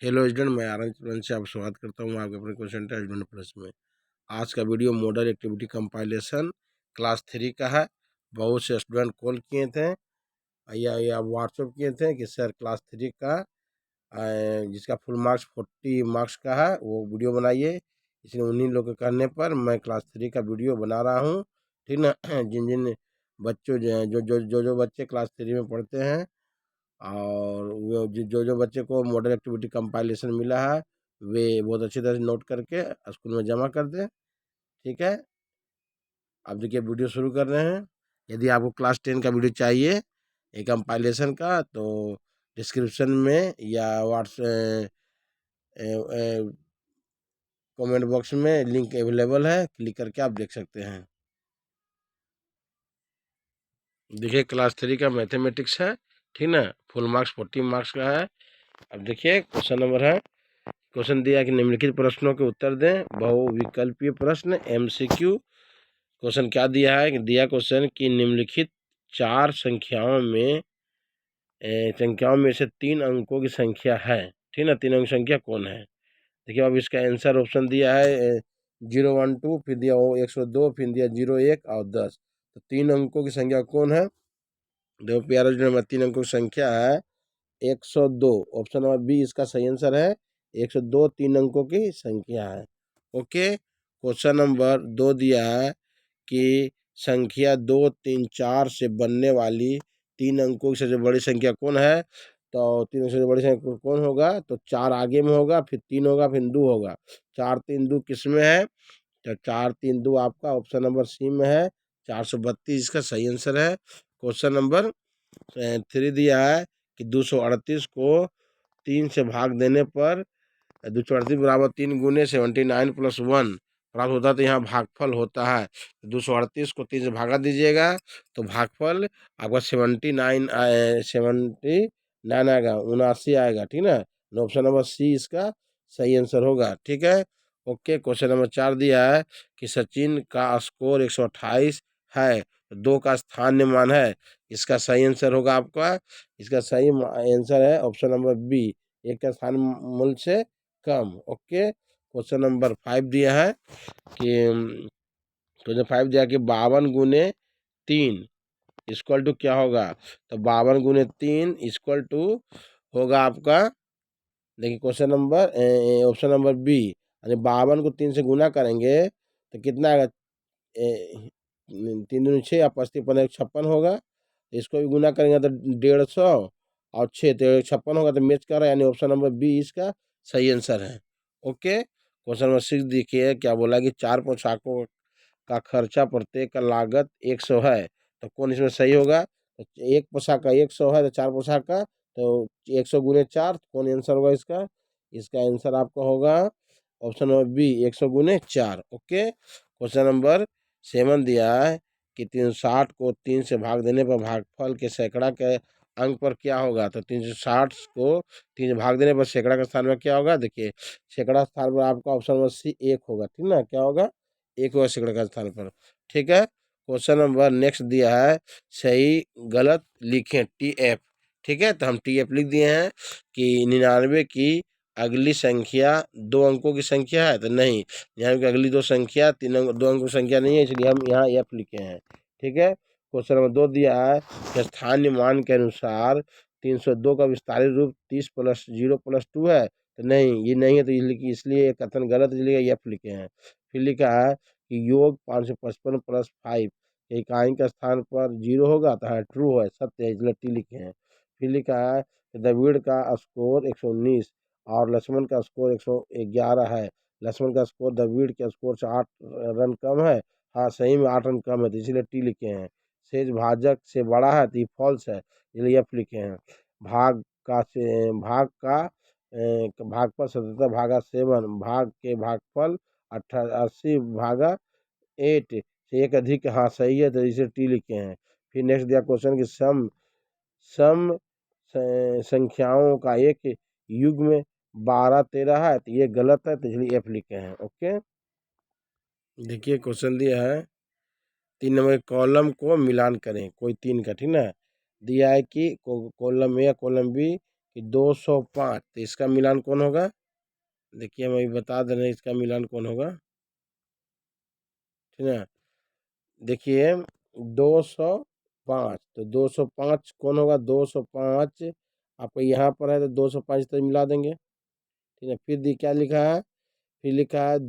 Hello student, मैं RN student से आप स्वागत करता हूँ आपके अपने क्वेश्चन टेस्ट स्टूडेंट प्लस में। आज का video model activity compilation class 3 का है। बहुत से स्टूडेंट कॉल किए थे या व्हाट्सअप किए थे कि सर क्लास 3 का जिसका फुल मार्क्स 40 मार्क्स का है वो वीडियो बनाइए। इसलिए उन्हीं लोग के कहने पर मैं क्लास 3 का वीडियो बना रहा हूँ, ठीक ना। जिन जिन बच्चों जो बच्चे क्लास 3 में पढ़ते हैं और वो जो बच्चे को मॉडल एक्टिविटी कंपाइलेशन मिला है वे बहुत अच्छी तरह से नोट करके स्कूल में जमा कर दें, ठीक है। अब देखिए वीडियो शुरू कर रहे हैं। यदि आपको क्लास 10 का वीडियो चाहिए ये कंपाइलेशन का तो डिस्क्रिप्शन में या व्हाट्सएप कमेंट बॉक्स में लिंक अवेलेबल है, क्लिक करके आप देख सकते हैं। देखिए क्लास 3 का मैथमेटिक्स है, ठीक ना। फुल मार्क्स 40 मार्क्स का है। अब देखिए क्वेश्चन नंबर है। क्वेश्चन दिया कि निम्नलिखित प्रश्नों के उत्तर दें। बहुविकल्पीय प्रश्न एमसीक्यू। क्वेश्चन क्या दिया है कि दिया क्वेश्चन कि निम्नलिखित चार संख्याओं में से 3 अंकों की संख्या है, ठीक ना। 3 अंक संख्या कौन है। देखिए अब इसका आंसर ऑप्शन दिया है 012, फिर दिया 102, फिर दिया 01 और 10। तो 3 अंकों की संख्या कौन है। देखो प्यारा जो नंबर 3 अंकों की संख्या है 102। ऑप्शन नंबर बी इसका सही आंसर है। 102 3 अंकों की संख्या है। ओके। क्वेश्चन नंबर 2 दिया है कि संख्या 2, 3, 4 से बनने वाली 3 अंकों की सबसे बड़ी संख्या कौन है। तो 3 अंकों से बड़ी संख्या कौन होगा, तो 4 आगे में होगा, फिर 3 होगा, फिर 2 होगा। 4 3 2 किस में है, तो 4 3 2 आपका ऑप्शन नंबर सी में है। 432 इसका सही आंसर है। क्वेश्चन नंबर 3 दिया है कि 238 को 3 से भाग देने पर 238 बराबर 3 गुने 79 प्लस 1 प्राप्त होता है। तो यहाँ भागफल होता है 238 को 3 से भागा दीजिएगा तो भागफल आपका 79 आएगा, 79 आएगा, ठीक ना। ऑप्शन नंबर सी इसका सही आंसर होगा, ठीक है। ओके। क्वेश्चन नंबर 4 दिया है कि सचिन का स्कोर 128 है, 2 का स्थानीय मान है। इसका सही आंसर होगा आपका, इसका सही आंसर है ऑप्शन नंबर बी, 1 का स्थान मूल्य से कम। ओके। क्वेश्चन नंबर 5 दिया है कि क्वेश्चन 5 दिया कि 52 गुने 3 इक्वल टू क्या होगा। तो 52 गुने 3 इक्वल टू होगा आपका, देखिए question number option number B, यानी 52 को 3 से गुना करेंगे तो कितना आएगा। 3 दूनी 6 या 55 56 होगा। इसको भी गुना करेंगे तो 150 और 6 तो 56 होगा। तो मैच कर रहा है, यानी ऑप्शन नंबर बी इसका सही आंसर है। ओके। क्वेश्चन नंबर 6 देखिए क्या बोला कि 4 पोशाकों का खर्चा प्रत्येक का लागत 100 है, तो कौन इसमें सही होगा। तो एक पोशाक का 100 है तो 4 पोशाक का तो 100 गुने 4, कौन आंसर होगा इसका। इसका आंसर आपका होगा ऑप्शन नंबर बी, 100 गुने 4। ओके। क्वेश्चन नंबर 7 दिया है कि 360 को 3 से भाग देने पर भागफल के सैकड़ा के अंक पर क्या होगा। तो 360 को 3 से भाग देने पर सैकड़ा के स्थान में क्या होगा। देखिए सैकड़ा स्थान पर आपका ऑप्शन नंबर सी 1 होगा, ठीक ना। क्या होगा, 1 होगा सैकड़ा के स्थान पर, ठीक है। क्वेश्चन नंबर नेक्स्ट दिया है सही गलत लिखें TF, ठीक है। तो हम TF लिख दिए हैं कि 99 की अगली संख्या 2 अंकों की संख्या है, तो नहीं, यहाँ की अगली 2 संख्या 2 अंकों की संख्या नहीं है, इसलिए हम यहाँ F लिखे हैं, ठीक है। क्वेश्चन नंबर 2 दिया है कि स्थानीय मान के अनुसार 302 का विस्तारित रूप 30 + 0 + 2 है, तो नहीं, ये नहीं है, तो इसलिए कथन गलत, इसलिए F लिखे हैं। फिर लिखा है कि योग 555 + 5 इकाई के स्थान पर 0 होगा, तो हाँ ट्रू है, सत्य है, इसलिए टी लिखे हैं। फिर लिखा है कि द्रविड़ का स्कोर 119 और लक्ष्मण का स्कोर 111 है। लक्ष्मण का स्कोर द्रविड़ के स्कोर से 8 रन कम है। हाँ सही में 8 रन कम है, तो इसलिए टी लिखे हैं। शेष भाजक से बड़ा है, तो ये फॉल्स है, इसलिए एफ लिखे हैं। भाग का से भाग का भागफल 77 भागा 7, भाग के भागफल 88 भागा 8 से 1 अधिक, हाँ सही है, तो इसे टी लिखे हैं। फिर नेक्स्ट दिया क्वेश्चन कि सम सम संख्याओं का एक युग्म 12 13 है, तो ये गलत है, तो इसलिए एफ लिखे हैं। ओके। देखिए क्वेश्चन दिया है 3 नंबर कॉलम को मिलान करें, कोई 3 का, ठीक ना। दिया है कि कॉलम ए या कॉलम बी कि 205, तो इसका मिलान कौन होगा? देखिए हम अभी बता दे रहे हैं इसका मिलान कौन होगा, ठीक है। देखिए 205, तो 205 कौन होगा? 205 आपको यहाँ पर है तो 205 तो मिला देंगे, ठीक है। फिर क्या लिखा है? फिर लिखा है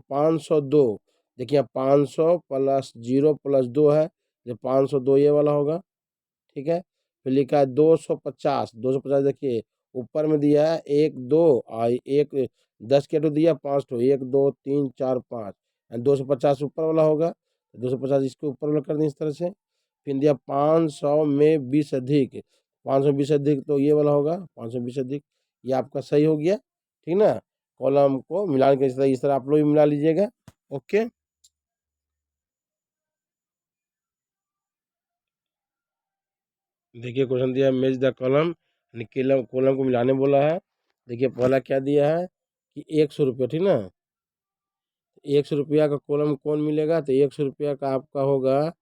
502। देखिए 500 प्लस 0 प्लस 2 है, जो 502 ये वाला होगा, ठीक है। फिर लिखा है 250, 250 देखिए ऊपर में दिया है 1 2 और एक 10 के टो दिया 5 टो, 1 2 3 4 5, 250 ऊपर वाला होगा, 250 इसके ऊपर वाला कर दें इस तरह से। फिर दिया 500 में 20 अधिक, 520 अधिक तो ये वाला होगा 520 अधिक, ये आपका सही हो गया, ठीक ना। कॉलम को मिलान के इस तरह आप लोग भी मिला लीजिएगा। ओके, देखिए क्वेश्चन दिया है मैच द कॉलम, यानी कॉलम को मिलाने बोला है। देखिए पहला क्या दिया है कि 100 रुपया, ठीक ना। 100 रुपया का कॉलम कौन मिलेगा? तो 100 रुपया का आपका होगा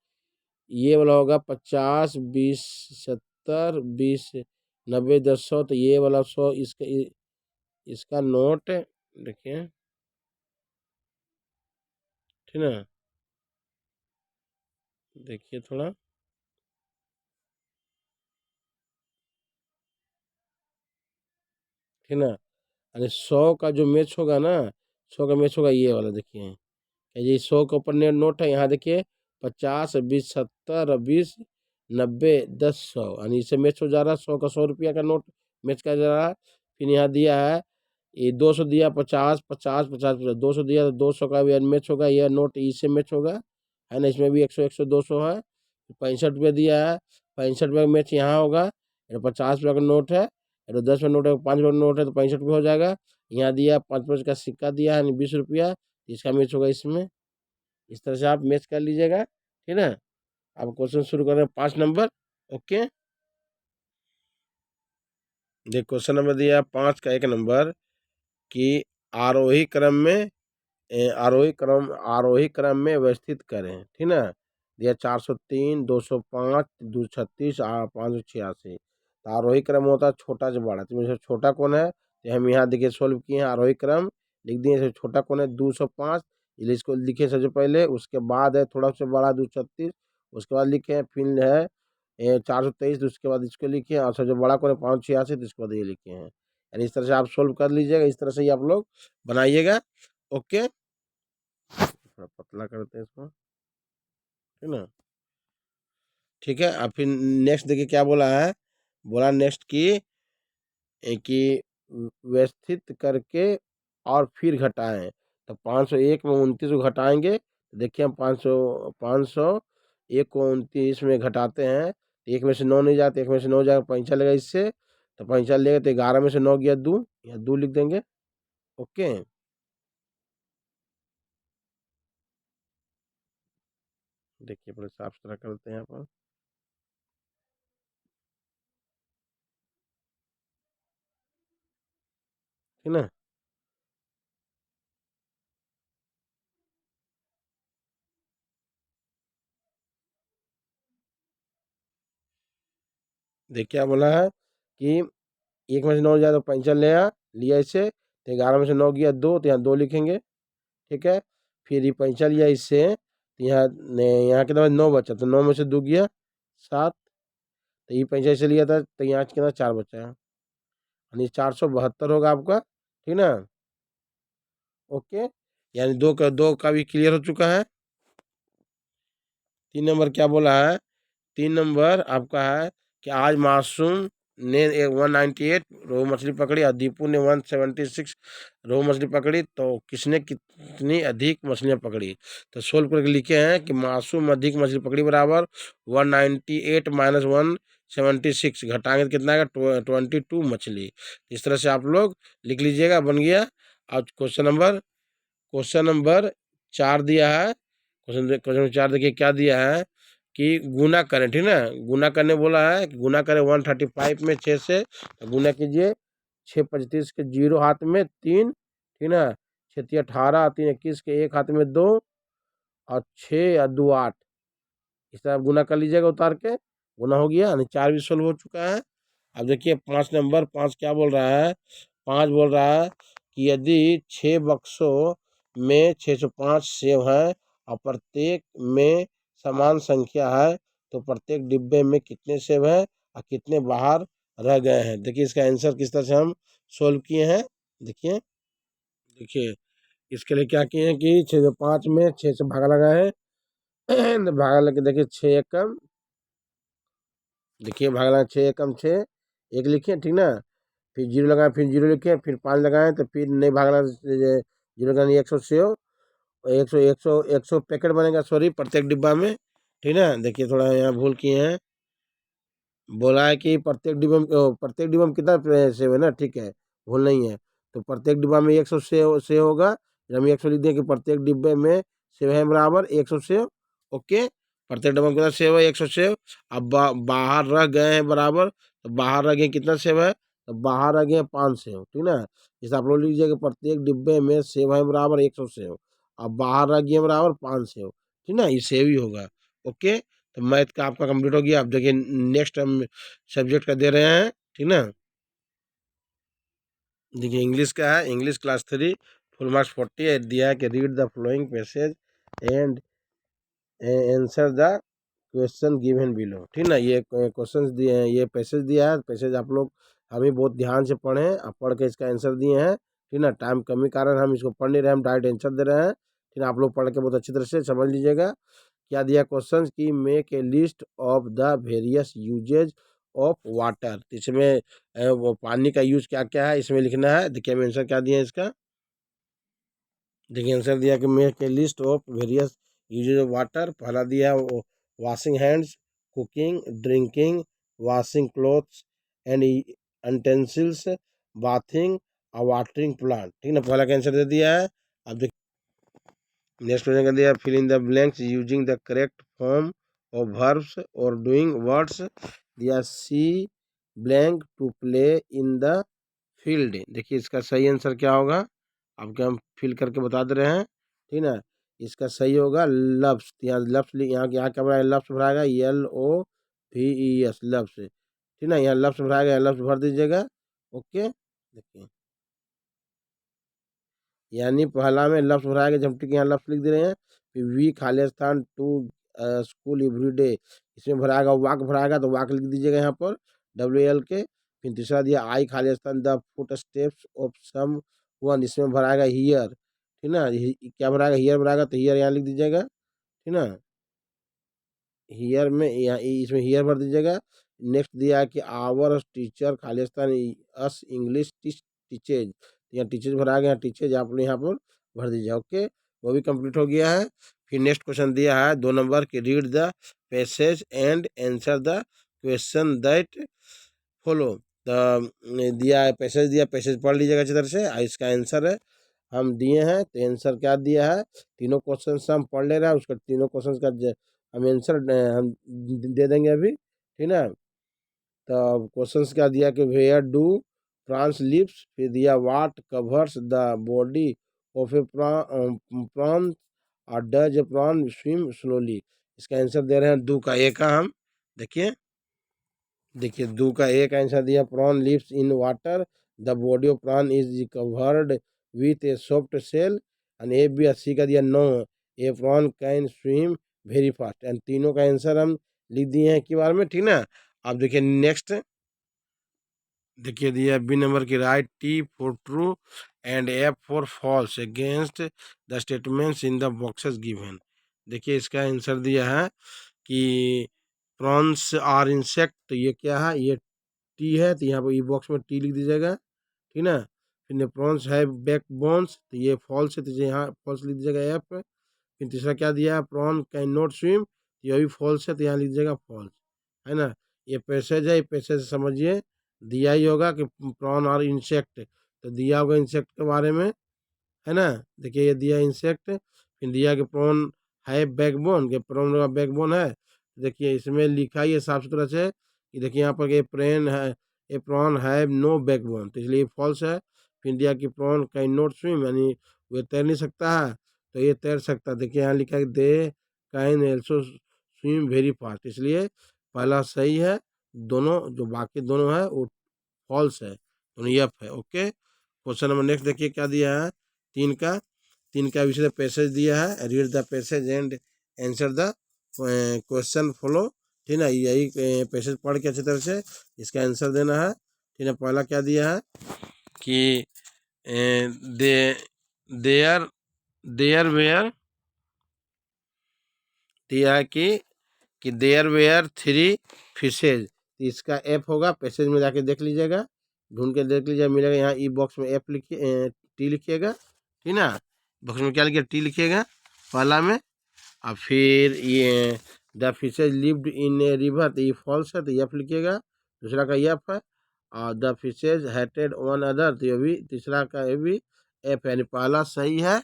ये वाला होगा 50 20 70 20 90 10 100, तो ये वाला 100 इसका नोट देखिए, ठीक ना। देखिए थोड़ा, ठीक ना। अरे 100 का जो मैच होगा ना, 100 का मैच होगा ये वाला, देखिए ये 100 के ऊपर नोट है, यहाँ देखिए 50 20 70 20 90 10 100, यानी इससे मैच हो जा रहा है 100 का 100 रुपया का नोट मैच कर जा रहा है। फिर यहाँ दिया है ये 200 दिया 50 50 50 50, 200 दिया तो 200 का भी मैच होगा, यह नोट इससे मैच होगा, है ना। इसमें भी 100 100 200 है। 65 रुपये दिया है, 65 रुपये का मैच यहाँ होगा, 50 रुपये का नोट है, 10 रुपये नोट है, 5 रुपये नोट है तो 65 रुपये हो जाएगा। यहाँ दिया 5 5 का सिक्का दिया है 20 रुपया, इसका मैच होगा इसमें। इस तरह से आप मैच कर लीजिएगा, ठीक है। अब क्वेश्चन शुरू कर रहे हैं 5 नंबर। ओके, देख क्वेश्चन नंबर दिया 5 का 1 नंबर कि आरोही क्रम में आरोही क्रम में व्यवस्थित करें, ठीक ना। दिया 403 205 236 586, तो आरोही क्रम होता है छोटा से बड़ा, तो इसमें छोटा कौन है? तो हम यहाँ देखिए सोल्व किए हैं आरोही क्रम, लिख दिए। इसमें छोटा कौन है? 205, इसलिए इसको लिखे सबसे पहले, उसके बाद है थोड़ा सा बड़ा 236, उसके बाद लिखे हैं, फिर है 423, उसके बाद इसको लिखे हैं, और सबसे बड़ा कौन है? 586, तो इसके बाद ये लिखे हैं। यानी इस तरह से आप सोल्व कर लीजिएगा, इस तरह से ही आप लोग बनाइएगा। ओके, थोड़ा पतला करते हैं इसको, ठीक ना। ठीक है, अब फिर नेक्स्ट देखिए क्या बोला है। बोला नेक्स्ट कि व्यवस्थित करके और फिर घटाएं, तो 501 में 29 को घटाएंगे, तो देखिए हम 501 को 29 में घटाते हैं, तो एक में से 9 नहीं जाते, एक में से 9 जाएगा, पैंचा लेगा इससे, तो पैंचा लेगा तो 11 में से 9 गया 2, या 2 लिख देंगे। ओके, देखिए बड़े साफ सुथरा करते हैं यहाँ पर, ठीक ना। देखिए क्या बोला है कि एक में से 9 जाए तो पैंचा लिया इससे, तो 11 में से 9 गया 2, तो यहाँ 2 लिखेंगे, ठीक है। फिर ये पैंचा लिया इससे, तो यहाँ कितना 9 बचा, तो 9 में से 2 गया 7, तो ये पैंचा इसे लिया था, तो यहाँ कितना 4 बचा है, यानी 472 होगा आपका, ठीक ना। ओके, यानी दो का भी क्लियर हो चुका है। 3 नंबर क्या बोला है? 3 नंबर आपका है कि आज मासूम ने 198 रोहू मछली पकड़ी और दीपू ने 176 रोहू मछली पकड़ी, तो किसने कितनी अधिक मछलियां पकड़ी? तो सोल्व करके लिखे हैं कि मासूम अधिक मछली पकड़ी बराबर 198 माइनस 176, घटाएंगे तो कितना आएगा? 22 मछली। इस तरह से आप लोग लिख लीजिएगा, बन गया। आज क्वेश्चन नंबर 4 दिया है। क्वेश्चन 4 देखिए क्या दिया है कि गुना करें, ठीक ना। गुना करने बोला है कि गुना करें 135 में 6 से, तो गुना कीजिए 6 25 के 0 हाथ में 3, ठीक ना। 6 3 18, 3 21 के 1 हाथ में 2, और 6 और 2 8, इस तरह आप गुना कर लीजिएगा उतार के। गुना हो गया, यानी 4 भी सोल्व हो चुका है। अब देखिए 5 नंबर, 5 क्या बोल रहा है, 5 बोल रहा है कि यदि 6 बक्सों में 605 सेब हैं और प्रत्येक में समान संख्या है तो प्रत्येक डिब्बे में कितने सेब हैं और कितने बाहर रह गए हैं। देखिए इसका आंसर किस तरह से हम सोल्व किए हैं। देखिए देखिए इसके लिए क्या किए हैं कि 605 में 6 से भागा लगा है तो भागा लगे, देखिए 6 एकम, देखिए भागा लगा 6 एकम 6, एक लिखिए ठीक ना, फिर जीरो लगाए, फिर जीरो लिखे, फिर 5 लगाए, तो फिर नहीं भागना, जीरो लगानी 100 से हो, 100 पैकेट बनेगा, सॉरी, प्रत्येक डिब्बा में, ठीक ना। देखिए थोड़ा यहाँ भूल किए हैं, बोला है कि प्रत्येक डिब्बा में कितना सेव है ना, ठीक है, भूल नहीं है। तो प्रत्येक डिब्बा में 100 से होगा, जब हम 100 लिख दें कि प्रत्येक डिब्बे में सेव है बराबर 100 सेव। ओके, प्रत्येक डिब्बा में कितना सेव है, 100 सेव। अब बाहर रह गए हैं बराबर, तो बाहर रह गए कितना सेव है, तो बाहर रह गए 5 सेव, ठीक ना। जैसे आप लोग लीजिए कि प्रत्येक डिब्बे में सेव है बराबर 100 सेव, अब बाहर रह गए बराबर 5 सेव, ठीक ना, ये सेव ही होगा। ओके, तो मैथ का आपका कंप्लीट हो गया। अब देखिए नेक्स्ट हम सब्जेक्ट का दे रहे हैं, ठीक ना। देखिए इंग्लिश का है, इंग्लिश क्लास 3, फुल मार्क्स 40 दिया है कि read the flowing passage and answer the question given below, ठीक ना। ये क्वेश्चंस दिए हैं, ये पैसेज दिया है, पैसेज आप लोग हमें बहुत ध्यान से पढ़ें, आप पढ़ के इसका आंसर दिए हैं, ठीक ना। टाइम कमी कारण हम इसको पढ़ नहीं रहे, हम डायरेक्ट आंसर दे रहे हैं, ठीक ना। आप लोग पढ़ के बहुत अच्छी तरह से समझ लीजिएगा। क्या दिया क्वेश्चंस की, make a list of the various uses of water, इसमें वो पानी का यूज क्या क्या है इसमें लिखना है। देखिए हम आंसर क्या दिए हैं इसका, देखिए आंसर दिया कि make a list of various uses of water. पहला दिया है washing hands, cooking, drinking, washing clothes and utensils, bathing और वाटरिंग प्लांट, ठीक ना, पहला का आंसर दे दिया है। अब नेक्स्ट क्वेश्चन कर दिया, fill in the blanks using the correct form of verbs और डूइंग वर्ड्स, दिया see blank to play in the field. देखिए इसका सही आंसर क्या होगा, आपके हम फिल करके बता दे रहे हैं, ठीक ना। इसका सही होगा लफ्स, यहाँ लफ्स, यहाँ यहाँ क्या भरा है, लफ्स भरा है LOVES, लफ्स, ठीक ना, यहाँ लफ्स भरा है, लफ्स भर दीजिएगा। ओके, देखिए यानी पहला में लफ्ज भराएगा, झपटी के यहाँ लफ्ज लिख दे रहे हैं, फिर वी खालिस्तान टू स्कूल एवरीडे, इसमें भराएगा वाक, भराएगा तो वाक लिख दीजिएगा यहाँ पर WL के। फिर तीसरा दिया आई खालिस्तान the footsteps of someone, इसमें भराएगा हियर, ठीक ना, क्या भराएगा, हियर भराएगा तो हियर यहाँ लिख दीजिएगा, ठीक ना, हियर में यहाँ इसमें हियर भर दीजिएगा। नेक्स्ट दिया है कि आवर टीचर खालिस्तान अस इंग्लिश टीचेज, यहाँ टीचर्स भरा गया, टीचर्स आपने यहाँ पर भर दीजिए। ओके, वो भी कंप्लीट हो गया है। फिर नेक्स्ट क्वेश्चन दिया है 2 नंबर की, read the passage and answer the question that follow. तो दिया है पैसेज, दिया पैसेज पढ़ लीजिएगा अच्छी तरह से, इसका आंसर है हम दिए हैं। तो आंसर क्या दिया है, तीनों क्वेश्चन हम पढ़ ले रहे हैं, उसका तीनों क्वेश्चन का हम आंसर हम दे देंगे अभी, ठीक ना। तो क्वेश्चंस क्या दिया कि वेयर डू प्रॉन्स लिव्स, फिर दिया what covers the body of a prawn और does a prawn swim slowly. इसका आंसर दे रहे हैं दो का एक का हम, देखिए देखिए दो का एक आंसर दिया, prawn lives in water, the body of prawn is covered with a soft shell, and A B C का दिया no, a prawn can swim very fast, and तीनों का आंसर हम लिख दिए हैं एक बार में, ठीक ना। अब देखिए नेक्स्ट, देखिए दिया B नंबर की, right T for true and F for false against the statements in the boxes given. देखिए इसका आंसर दिया है कि प्रॉन्स आर इंसेक्ट, तो ये क्या है, ये टी है, तो यहाँ पर ई बॉक्स में टी लिख दीजिएगा, ठीक ना। फिर प्रॉन्स है बैक बोन्स, तो ये फॉल्स है, तो यहाँ फॉल्स लिख दीजिएगा F। फिर तीसरा क्या दिया है, प्रॉन कैन नॉट स्विम, ये भी फॉल्स है, तो यहाँ लिख दीजिएगा फॉल्स, है ना। ये पैसेज है, ये पैसेज समझिए, दिया ही होगा कि प्रॉन और इंसेक्ट, तो दिया होगा इंसेक्ट के बारे में, है ना। देखिए ये दिया इंसेक्ट, फिर दिया कि प्रॉन है बैकबोन, के प्रॉन का बैकबोन है। देखिए इसमें लिखा ही है साफ सुथरा से कि देखिए यहाँ पर ये प्रेन है, ए प्रॉन है नो बैकबोन, तो इसलिए फॉल्स है। फिर दिया कि प्रॉन कैन नॉट स्विम, यानी वो तैर नहीं सकता है, तो ये तैर सकता है। देखिए यहाँ लिखा है they can also swim very fast, इसलिए पहला सही है, दोनों जो बाकी दोनों है वो फॉल्स है, दोनों एफ है। ओके, क्वेश्चन नंबर नेक्स्ट देखिए क्या दिया है। 3 का विषय पैसेज दिया है, read the passage and answer the question follow. ठीक है, यही पैसेज पढ़ के अच्छी तरह से इसका आंसर देना है। ठीक है, पहला क्या दिया है कि दे देयर देयर वेयर दिया है कि देयर वेयर 3 फिशेज। इसका एफ होगा, पैसेज में जाके देख लीजिएगा, ढूंढ के देख लीजिएगा, मिलेगा यहाँ ई बॉक्स में एफ लिखिए, टी लिखिएगा। ठीक ना, बॉक्स में क्या लिखिए, टी लिखिएगा पहला में। और फिर ये the fishes lived in a river, तो ये फॉल्स है, तो एफ लिखिएगा। दूसरा का एफ है। और the fishes hated one other, तो ये भी तीसरा का ये भी एफ, यानी पहला सही है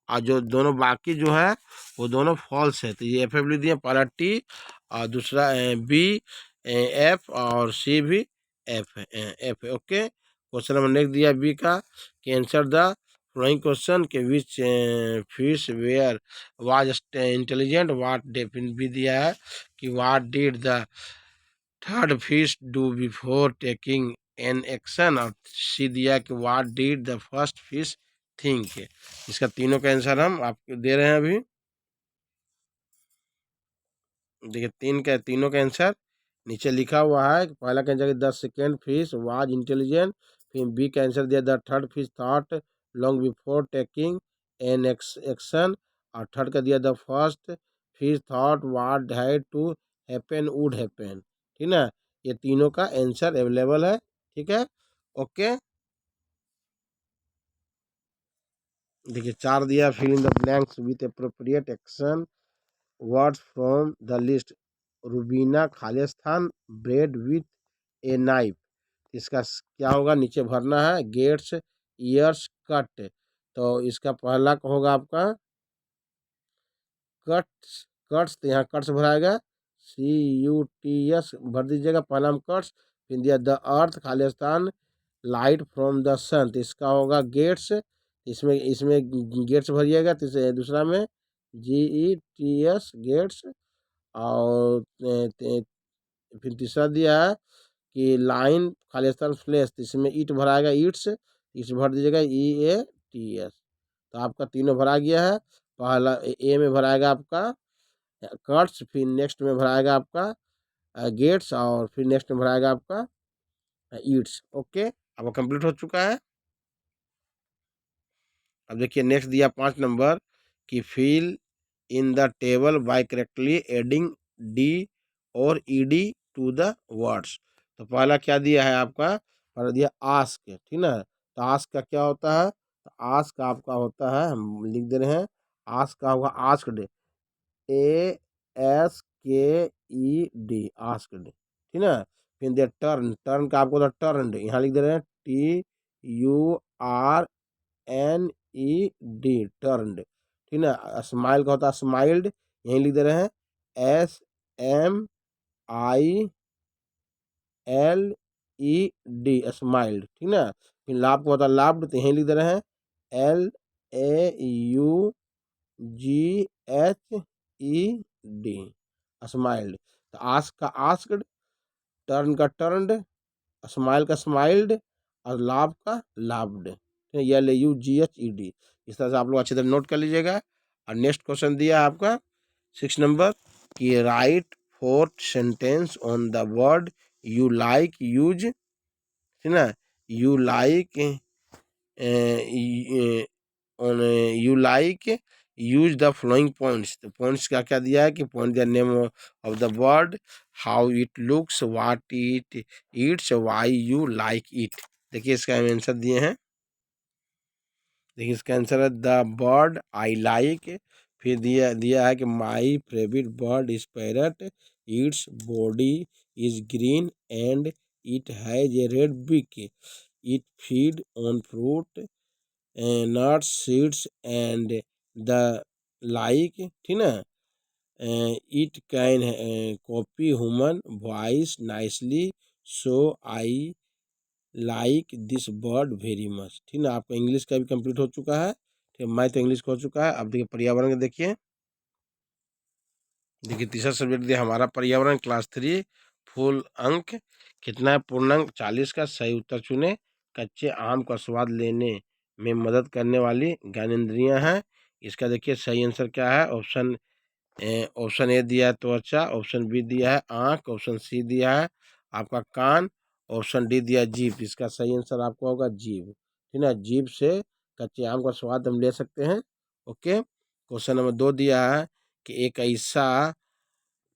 और जो दोनों बाकी जो है वो दोनों फॉल्स है। तो ये एफ एफ लिख दिए, पहला टी और दूसरा बी एफ और सी भी एफ है, एफ है। ओके, क्वेश्चन नंबर नेक्स्ट दिया बी का कि आंसर द फ्लोइंग क्वेश्चन के विच फिश वेयर वाज इंटेलिजेंट वाट डेफिन भी दिया है कि what did the third fish do before taking an action, और सी दिया कि what did the first fish think. इसका तीनों का आंसर हम आपको दे रहे हैं अभी। देखिए तीनों का आंसर नीचे लिखा हुआ है। पहला का answer the second fish was intelligent, फिर बी का आंसर दिया the third fish thought long before taking an action, और थर्ड का दिया the first fish thought what had to happen would happen. ठीक ना, ये तीनों का आंसर अवेलेबल है। ठीक है, ओके। देखिए 4 दिया, fill in the blanks with appropriate action words from the list. Rubina खालिस्तान ब्रेड विथ ए नाइफ, इसका क्या होगा, नीचे भरना है। गेट्स ईयर्स कट, तो इसका पहला होगा आपका कट्स, तो यहाँ कट्स भराएगा, CUTS भर दीजिएगा पहला में कट्स। फिर दिया द अर्थ खालिस्तान लाइट फ्रॉम द सन, तो इसका होगा गेट्स, इसमें इसमें गेट्स भरिएगा। दूसरा में GETS गेट्स। और फिर तीसरा दिया है कि लाइन खालिस्तान फ्लैश, तो इसमें ईट भराएगा, ईट्स, इस भर दीजिएगा EATS। तो आपका तीनों भरा गया है। पहला ए में भराएगा आपका कट्स, फिर नेक्स्ट में भराएगा आपका गेट्स, और फिर नेक्स्ट में भराएगा आपका ईट्स। ओके, आपका कंप्लीट हो चुका है। अब देखिए नेक्स्ट दिया 5 नंबर कि fill in the table by correctly adding d और ईडी टू द वर्ड्स। तो पहला क्या दिया है आपका, पहला दिया आस्क। ठीक ना, तो आस्क का क्या होता है, तो आस्क आपका होता है, हम लिख दे रहे हैं, आस्क का होगा आस्क्ड, ASKED, आस्क्ड। ठीक ना, फिर दिया टर्न, का आपको होता है टर्नड, यहाँ लिख दे रहे हैं TURNED, टर्नड। ठीक ना, स्माइल का होता है स्माइल्ड, यहीं लिख दे रहे हैं SMILED, स्माइल्ड। ठीक ना, फिर लाभ का होता है लाभड, तो यहीं लिख दे रहे हैं LAUGHED, स्माइल्ड। तो आस्क का आस्क्ड, टर्न का टर्नड, स्माइल का स्माइल्ड, और लाभ का लाभड। LAUGHED। इस तरह से आप लोग अच्छी तरह नोट कर लीजिएगा। और नेक्स्ट क्वेश्चन दिया है आपका 6 नंबर कि right 4 sentence on the word you like use. ठीक ना, you like on you like use the flowing points. तो पॉइंट्स क्या क्या दिया है कि पॉइंट दिया name of the word, how it looks, what it eats, why you like it. देखिए इसका आंसर दिए हैं। देखिए इसका आंसर है द बर्ड आई लाइक। फिर दिया दिया है कि my favourite bird is parrot, its body is green and it has a red beak, it feed on fruit nuts, seeds and the like। ठीक ना, it can copy human voice nicely, so I like this bird very much। ठीक ना, आपका English का भी complete हो चुका है। ठीक है, मैथ तो इंग्लिश का हो चुका है। अब देखिए पर्यावरण का देखिए। देखिए तीसरा सब्जेक्ट दिया हमारा पर्यावरण, क्लास 3 फुल अंक कितना है, पूर्णांक 40 का सही उत्तर चुने। कच्चे आम का स्वाद लेने में मदद करने वाली ज्ञानेंद्रियां हैं। इसका देखिए सही आंसर क्या है। ऑप्शन ए दिया है त्वचा, ऑप्शन बी दिया है आंख, ऑप्शन सी दिया है आपका कान, ऑप्शन डी दिया है जीभ। इसका सही आंसर आपका होगा जीभ, ठीक है। जीभ से कच्चे आम का स्वाद हम ले सकते हैं। ओके, क्वेश्चन नंबर 2 दिया है कि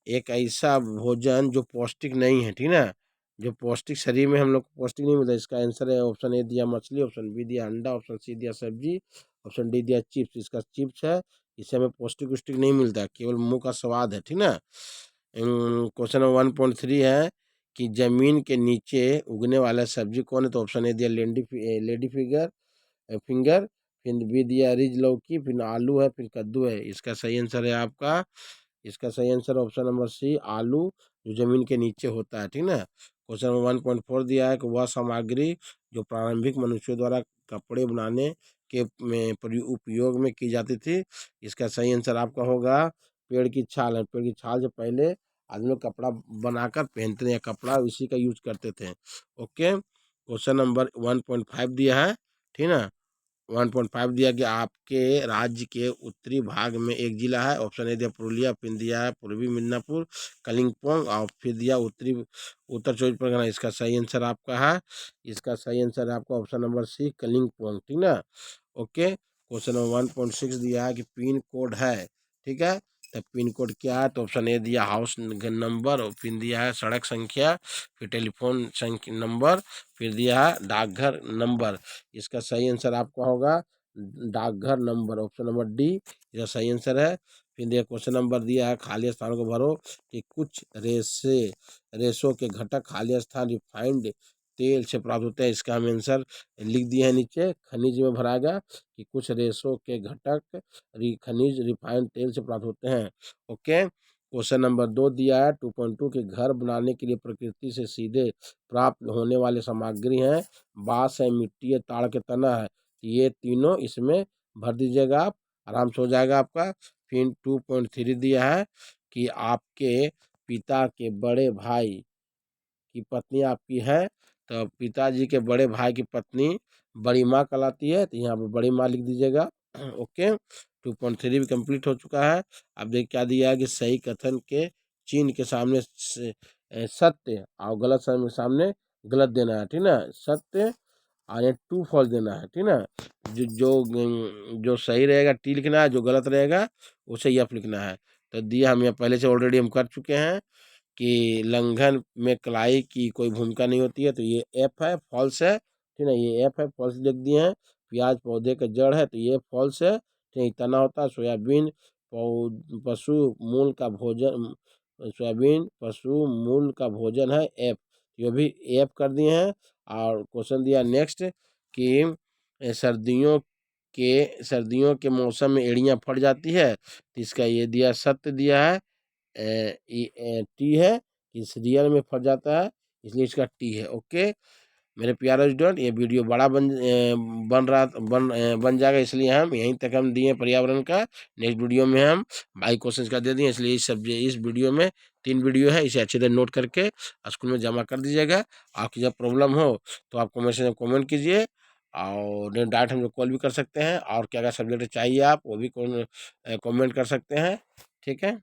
एक ऐसा भोजन जो पौष्टिक नहीं है, ठीक है, जो पौष्टिक शरीर में हम लोग को पौष्टिक नहीं मिलता। इसका आंसर है ऑप्शन ए दिया मछली, ऑप्शन बी दिया अंडा, ऑप्शन सी दिया सब्जी, ऑप्शन डी दिया चिप्स। इसका चिप्स है, इससे हमें पौष्टिक उष्टिक नहीं मिलता, केवल मुंह का स्वाद है, ठीक ना। क्वेश्चन नंबर 1.3 है कि जमीन के नीचे उगने वाला सब्जी कौन है। तो ऑप्शन ए दिया लेडी फिंगर, फिर बी दिया रिज लौकी, फिर आलू है, फिर कद्दू है। इसका सही आंसर है आपका, इसका सही आंसर ऑप्शन नंबर सी आलू, जो जमीन के नीचे होता है, ठीक ना। क्वेश्चन नंबर 1.4 दिया है कि वह सामग्री जो प्रारंभिक मनुष्यों द्वारा कपड़े बनाने के में उपयोग में की जाती थी। इसका सही आंसर आपका होगा पेड़ की छाल है। पेड़ की छाल से पहले आदमी लोग कपड़ा बनाकर पहनते थे, या कपड़ा उसी का यूज करते थे। ओके, क्वेश्चन नंबर 1.5 दिया है, ठीक ना। 1.5 दिया कि आपके राज्य के उत्तरी भाग में एक जिला है। ऑप्शन ए दिया पुरुलिया, फिर दिया है पूर्वी मिदनापुर, कलिंगपोंग, और फिर दिया उत्तर 24 परगना। इसका सही आंसर आपका है, इसका सही आंसर है आपका ऑप्शन नंबर सी कलिंगपोंग, ठीक ना। ओके, क्वेश्चन नंबर 1.6 दिया है कि पिन कोड है, ठीक है। तो पिन कोड क्या है। तो ऑप्शन ए दिया हाउस नंबर, और फिर दिया है सड़क संख्या, फिर टेलीफोन संख्या नंबर, फिर दिया है डाकघर नंबर। इसका सही आंसर आपका होगा डाकघर नंबर, ऑप्शन नंबर डी इसका सही आंसर है। फिर दिया क्वेश्चन नंबर दिया है खाली स्थानों को भरो कि कुछ रेशों के घटक खाली स्थान रिफाइंड तेल से प्राप्त होते हैं। इसका हम आंसर लिख दिए हैं नीचे, खनिज में भराएगा कि कुछ रेशों के घटक खनिज रिफाइंड तेल से प्राप्त होते हैं। ओके, क्वेश्चन नंबर 2 दिया है 2.2 के घर बनाने के लिए प्रकृति से सीधे प्राप्त होने वाली सामग्री हैं बांस है, मिट्टी है, ताड़ के तना है। ये तीनों इसमें भर दीजिएगा आप, आराम से हो जाएगा आपका। फिर 2.3 दिया है कि आपके पिता के बड़े भाई की पत्नी आपकी है, तो पिताजी के बड़े भाई की पत्नी बड़ी माँ कहलाती है, तो यहाँ पर बड़ी माँ लिख दीजिएगा। ओके, 2.3 भी कंप्लीट हो चुका है। अब देख क्या दिया है कि सही कथन के चिन्ह के सामने सत्य और गलत के सामने गलत देना है, ठीक ना। सत्य और ट्रू फॉल्स देना है, ठीक ना। जो जो सही रहेगा टी लिखना है, जो गलत रहेगा उसे एफ लिखना है। तो दिया हम यहाँ पहले से ऑलरेडी हम कर चुके हैं कि लंघन में कलाई की कोई भूमिका नहीं होती है, तो ये एफ है, फॉल्स है, ठीक है। ये एफ है, फॉल्स लिख दिए हैं। प्याज पौधे का जड़ है, तो ये फॉल्स है, ठीक है। तना होता है सोयाबीन, पशु मूल का भोजन, सोयाबीन पशु मूल का भोजन है, एफ, ये भी एफ कर दिए हैं। और क्वेश्चन दिया नेक्स्ट कि सर्दियों के मौसम में एड़ियाँ फट जाती है, तो इसका ये दिया सत्य दिया है। टी है कि रियल में फट जाता है, इसलिए इसका टी है। ओके मेरे प्यारे स्टूडेंट, ये वीडियो बड़ा बन जाएगा, इसलिए हम यहीं तक हम दिए पर्यावरण का। नेक्स्ट वीडियो में हम बाई क्वेश्चन का दे दिए, इसलिए इस वीडियो में 3 वीडियो है, इसे अच्छे से नोट करके स्कूल में जमा कर दीजिएगा। आपकी जब प्रॉब्लम हो तो आप कमेंट में कमेंट कीजिए, और डायरेक्ट हम लोग कॉल भी कर सकते हैं, और क्या क्या सब्जेक्ट चाहिए आप वो भी कमेंट कर सकते हैं, ठीक है।